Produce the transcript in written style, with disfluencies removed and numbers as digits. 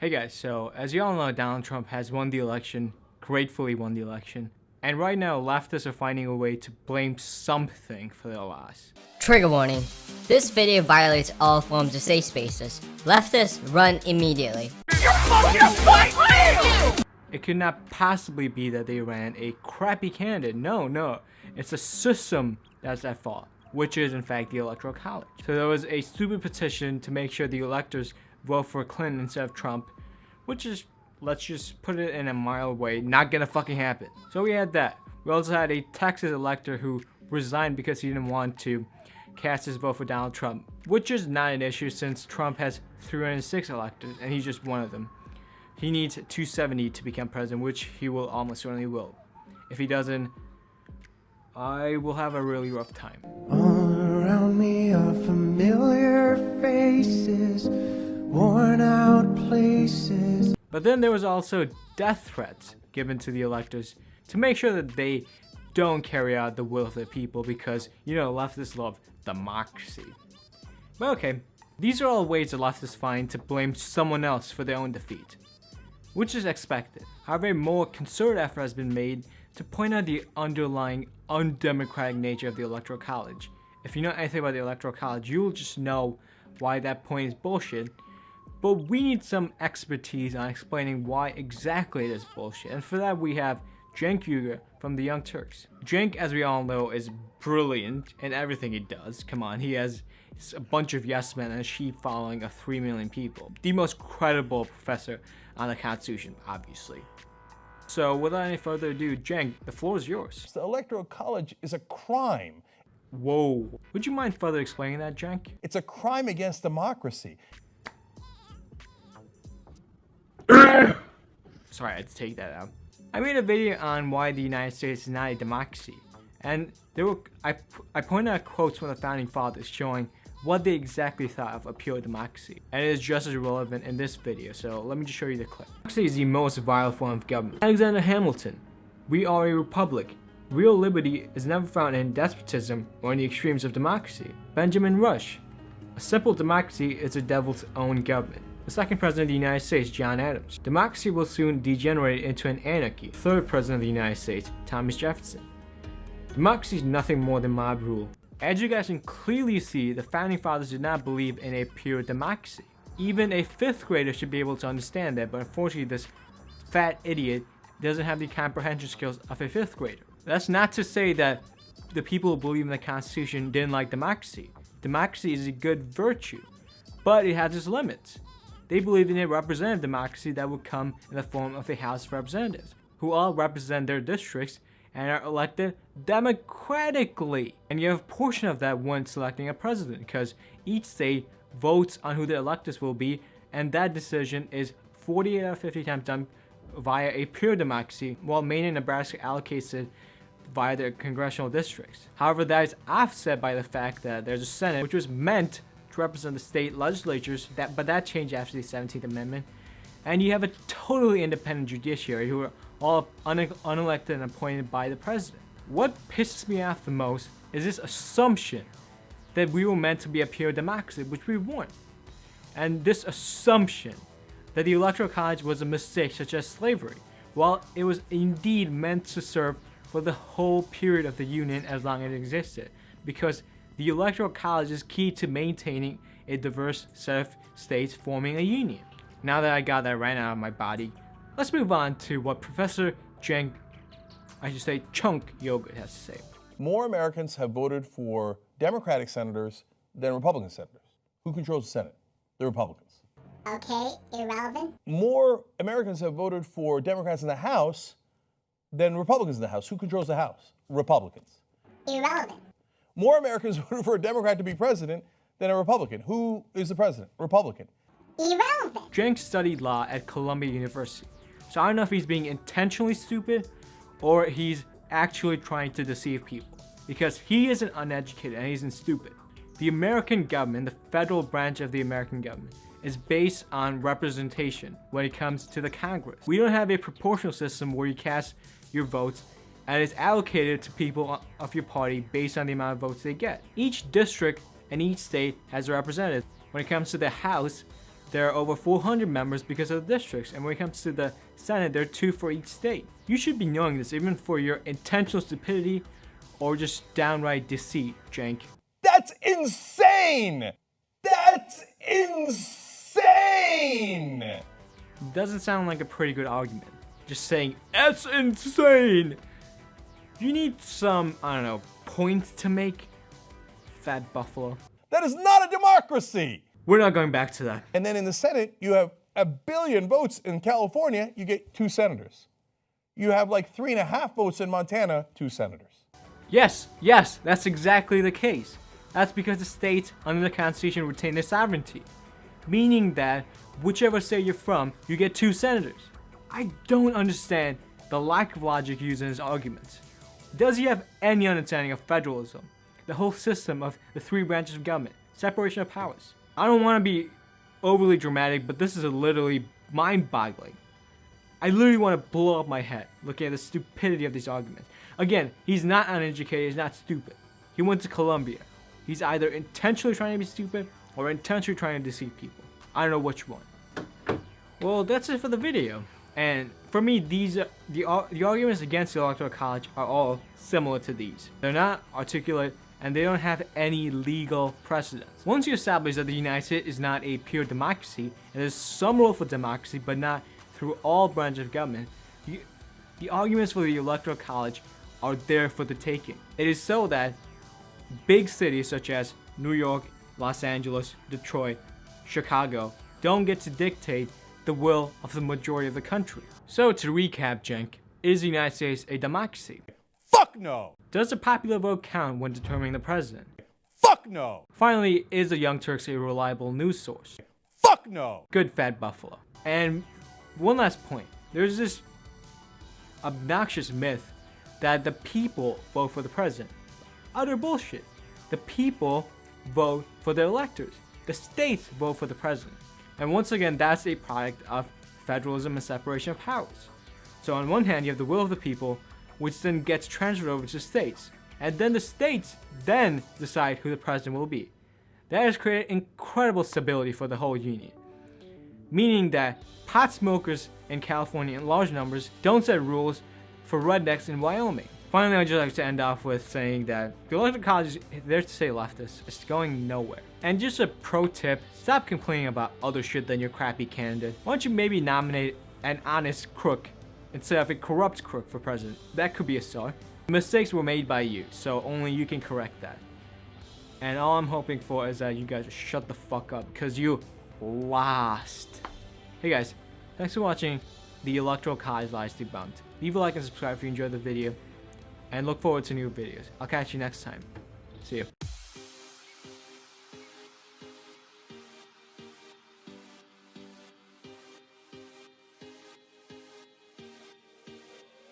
Hey guys, so as you all know, Donald Trump has won the election, gratefully won the election. And right now, leftists are finding a way to blame something for their loss. Trigger warning. This video violates all forms of safe spaces. Leftists, run immediately. You're fucking a fight! It could not possibly be that they ran a crappy candidate. No. It's a system that's at fault, which is in fact the Electoral College. So there was a stupid petition to make sure the electors vote for Clinton instead of Trump, which is, let's just put it in a mild way, not gonna fucking happen. So we had that. We also had a Texas elector who resigned because he didn't want to cast his vote for Donald Trump, which is not an issue since Trump has 306 electors and he's just one of them. He needs 270 to become president, which he will almost certainly will. If he doesn't, I will have a really rough time. All around me are familiar faces, worn out places. But then there was also death threats given to the electors to make sure that they don't carry out the will of the people because, you know, leftists love democracy. But okay, these are all ways the leftists find to blame someone else for their own defeat, which is expected. However, a more concerted effort has been made to point out the underlying undemocratic nature of the Electoral College. If you know anything about the Electoral College, you'll just know why that point is bullshit. But we need some expertise on explaining why exactly it is bullshit. And for that we have Cenk Uygur from the Young Turks. Cenk, as we all know, is brilliant in everything he does. Come on, he has a bunch of yes men and a sheep following of 3 million people. The most credible professor on the Constitution, obviously. So without any further ado, Cenk, the floor is yours. The Electoral College is a crime. Whoa. Would you mind further explaining that, Cenk? It's a crime against democracy. Sorry, I had to take that out. I made a video on why the United States is not a democracy, and I pointed out quotes from the founding fathers showing what they exactly thought of a pure democracy, and it is just as relevant in this video, so let me just show you the clip. Democracy is the most vile form of government. Alexander Hamilton, we are a republic. Real liberty is never found in despotism or in the extremes of democracy. Benjamin Rush, a simple democracy is the devil's own government. The second president of the United States, John Adams. Democracy will soon degenerate into an anarchy. Third president of the United States, Thomas Jefferson. Democracy is nothing more than mob rule. As you guys can clearly see, the founding fathers did not believe in a pure democracy. Even a 5th grader should be able to understand that, but unfortunately this fat idiot doesn't have the comprehension skills of a 5th grader. That's not to say that the people who believe in the Constitution didn't like democracy. Democracy is a good virtue, but it has its limits. They believed in a representative democracy that would come in the form of a House of Representatives, who all represent their districts and are elected democratically. And you have a portion of that when selecting a president, because each state votes on who the electors will be, and that decision is 48 out of 50 times done via a pure democracy, while Maine and Nebraska allocates it via their congressional districts. However, that is offset by the fact that there's a Senate, which was meant to represent the state legislatures, but that changed after the 17th Amendment. And you have a totally independent judiciary who are all unelected and appointed by the president. What pisses me off the most is this assumption that we were meant to be a pure democracy, which we weren't. And this assumption that the Electoral College was a mistake, such as slavery, while it was indeed meant to serve for the whole period of the Union as long as it existed, because the Electoral College is key to maintaining a diverse set of states forming a union. Now that I got that right out of my body, let's move on to what Professor Cenk Uygur has to say. More Americans have voted for Democratic senators than Republican senators. Who controls the Senate? The Republicans. Okay, irrelevant. More Americans have voted for Democrats in the House than Republicans in the House. Who controls the House? Republicans. Irrelevant. More Americans voted for a Democrat to be president than a Republican. Who is the president? Republican. Irrelevant. Cenk studied law at Columbia University, so I don't know if he's being intentionally stupid or he's actually trying to deceive people, because he isn't uneducated and he isn't stupid. The American government, the federal branch of the American government, is based on representation when it comes to the Congress. We don't have a proportional system where you cast your votes and it's allocated to people of your party based on the amount of votes they get. Each district and each state has a representative. When it comes to the House, there are over 400 members because of the districts, and when it comes to the Senate, there are 2 for each state. You should be knowing this even for your intentional stupidity or just downright deceit, Jank. That's insane! That's insane! Doesn't sound like a pretty good argument. Just saying, that's insane! You need some, I don't know, points to make, fat buffalo. That is not a democracy! We're not going back to that. And then in the Senate, you have 1 billion votes. In California, you get 2 senators. You have like 3.5 votes in Montana, 2 senators. Yes, that's exactly the case. That's because the states under the Constitution retain their sovereignty, meaning that whichever state you're from, you get 2 senators. I don't understand the lack of logic used in his arguments. Does he have any understanding of federalism, the whole system of the 3 branches of government, separation of powers? I don't want to be overly dramatic, but this is literally mind-boggling. I literally want to blow up my head looking at the stupidity of these arguments. Again, he's not uneducated, he's not stupid. He went to Columbia. He's either intentionally trying to be stupid or intentionally trying to deceive people. I don't know which one. Well, that's it for the video. And for me, the arguments against the Electoral College are all similar to these. They're not articulate, and they don't have any legal precedence. Once you establish that the United States is not a pure democracy, and there's some role for democracy, but not through all branches of government, the arguments for the Electoral College are there for the taking. It is so that big cities such as New York, Los Angeles, Detroit, Chicago don't get to dictate the will of the majority of the country. So to recap, Jenk, is the United States a democracy? Fuck no! Does the popular vote count when determining the president? Fuck no! Finally, is the Young Turks a reliable news source? Fuck no! Good fat buffalo. And one last point. There's this obnoxious myth that the people vote for the president. Utter bullshit. The people vote for their electors. The states vote for the president. And once again, that's a product of federalism and separation of powers. So on one hand, you have the will of the people, which then gets transferred over to the states. And then the states then decide who the president will be. That has created incredible stability for the whole union. Meaning that pot smokers in California in large numbers don't set rules for rednecks in Wyoming. Finally, I'd just like to end off with saying that the Electoral College is there to stay leftist. It's going nowhere. And just a pro tip, stop complaining about other shit than your crappy candidate. Why don't you maybe nominate an honest crook instead of a corrupt crook for president? That could be a start. Mistakes were made by you, so only you can correct that. And all I'm hoping for is that you guys just shut the fuck up, because you lost. Hey guys, thanks for watching the Electoral College Lies Debunked. Leave a like and subscribe if you enjoyed the video, and look forward to new videos. I'll catch you next time. See you.